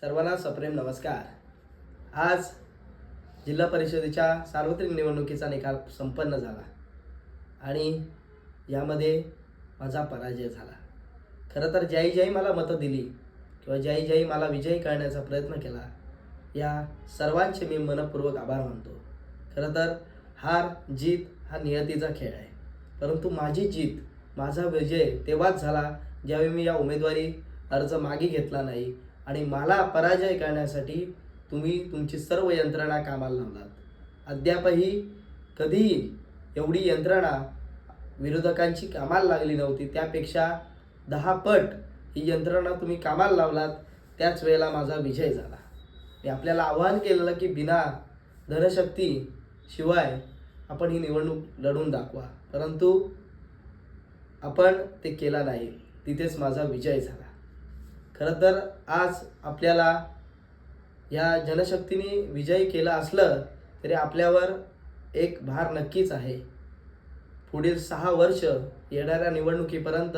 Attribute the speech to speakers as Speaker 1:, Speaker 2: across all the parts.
Speaker 1: सर्वांना सप्रेम नमस्कार। आज जिल्हा परिषदेच्या सार्वत्रिक निवडणुकीचा निकाल संपन्न झाला आणि यामध्ये माझा पराजय झाला। खरं तर ज्याही मला मतं दिली किंवा ज्याही मला विजयी करण्याचा प्रयत्न केला, या सर्वांचे मी मनपूर्वक आभार मानतो। खरं तर हार जीत हा नियतीचा खेळ आहे, परंतु माझी जीत, माझा विजय तेव्हाच झाला ज्यावेळी मी या उमेदवारी अर्ज मागे घेतला नाही आणि मला पराजय करण्यासाठी तुम्ही तुमची सर्व यंत्रणा कामाला लावलात। अद्यापही कधीही एवढी यंत्रणा विरोधकांची कामाला लागली नव्हती, त्यापेक्षा 10 पट ही यंत्रणा तुम्ही कामाला लावलात, त्याच वेळेला माझा विजय झाला। मी आपल्याला आवाहन केलेलं की बिना धनशक्ती शिवाय आपण ही निवडणूक लढून दाखवा, परंतु आपण ते केला नाही, तिथेच माझा विजय झाला। खरं तर आज आपल्याला या जनशक्तीने विजयी केला असलं तरी आपल्यावर एक भार नक्कीच आहे। पुढील 6 वर्ष येणाऱ्या निवडणुकीपर्यंत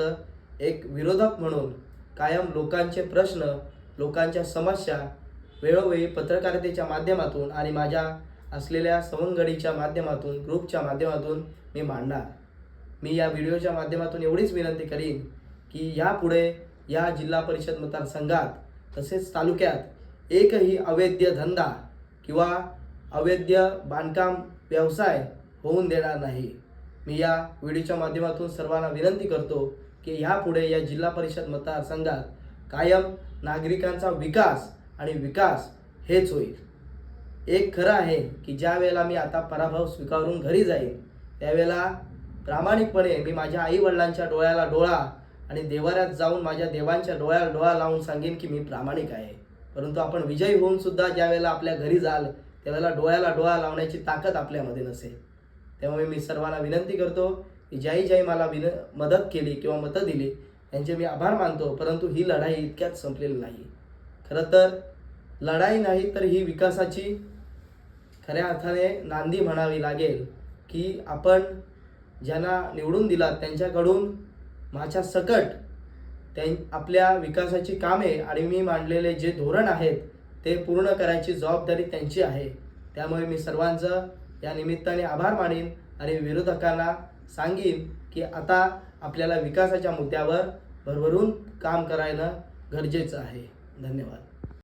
Speaker 1: एक विरोधक म्हणून कायम लोकांचे प्रश्न, लोकांच्या समस्या वेळोवेळी पत्रकारितेच्या माध्यमातून आणि माझ्या असलेल्या सवंगडीच्या माध्यमातून, ग्रुपच्या माध्यमातून मी मांडणार। मी या व्हिडिओच्या माध्यमातून एवढीच विनंती करीन की यापुढे या जिल्हा परिषद मतदारसंघात तसेच तालुक्यात एकही अवैध धंदा किंवा अवैध बांधकाम व्यवसाय होऊन देणार नाही। मी या व्हिडिओच्या माध्यमातून सर्वांना विनंती करतो की यापुढे या जिल्हा परिषद मतदारसंघात कायम नागरिकांचा विकास आणि विकास हेच होईल। एक खरं आहे की ज्या वेळेला मी आता पराभव स्वीकारून घरी जाईन, त्यावेळेला प्रामाणिकपणे मी माझ्या आई वडिलांच्या डोळ्याला डोळा आणि देवाऱ्यात जाऊन माझ्या देवांच्या डोळ्याला डोळा लावून सांगेन की मी प्रामाणिक आहे। परंतु आपण विजयी होऊन सुद्धा ज्या वेळेला आपल्या घरी जाल, त्यावेळेला डोळ्याला डोळा लावण्याची ताकद आपल्यामध्ये नसेल। त्यामुळे मी सर्वांना विनंती करतो की ज्याही मला मदत केली किंवा मतं दिली त्यांचे मी आभार मानतो, परंतु ही लढाई इतक्यात संपलेली नाही। खरं तर लढाई नाही तर ही विकासाची खऱ्या अर्थाने नांदी म्हणावी लागेल की आपण ज्यांना निवडून दिला त्यांच्याकडून माझ्या सकट आपल्या विकासाची कामे आणि मी मांडलेले जे धोरण आहेत ते पूर्ण करायची जबाबदारी त्यांची आहे। त्यामुळे मी सर्वांचं या निमित्ताने आभार मानेन आणि विरोधकांना सांगेन की आता आपल्याला विकासाच्या मुद्द्यावर भरभरून काम करायला गरजेचं आहे। धन्यवाद।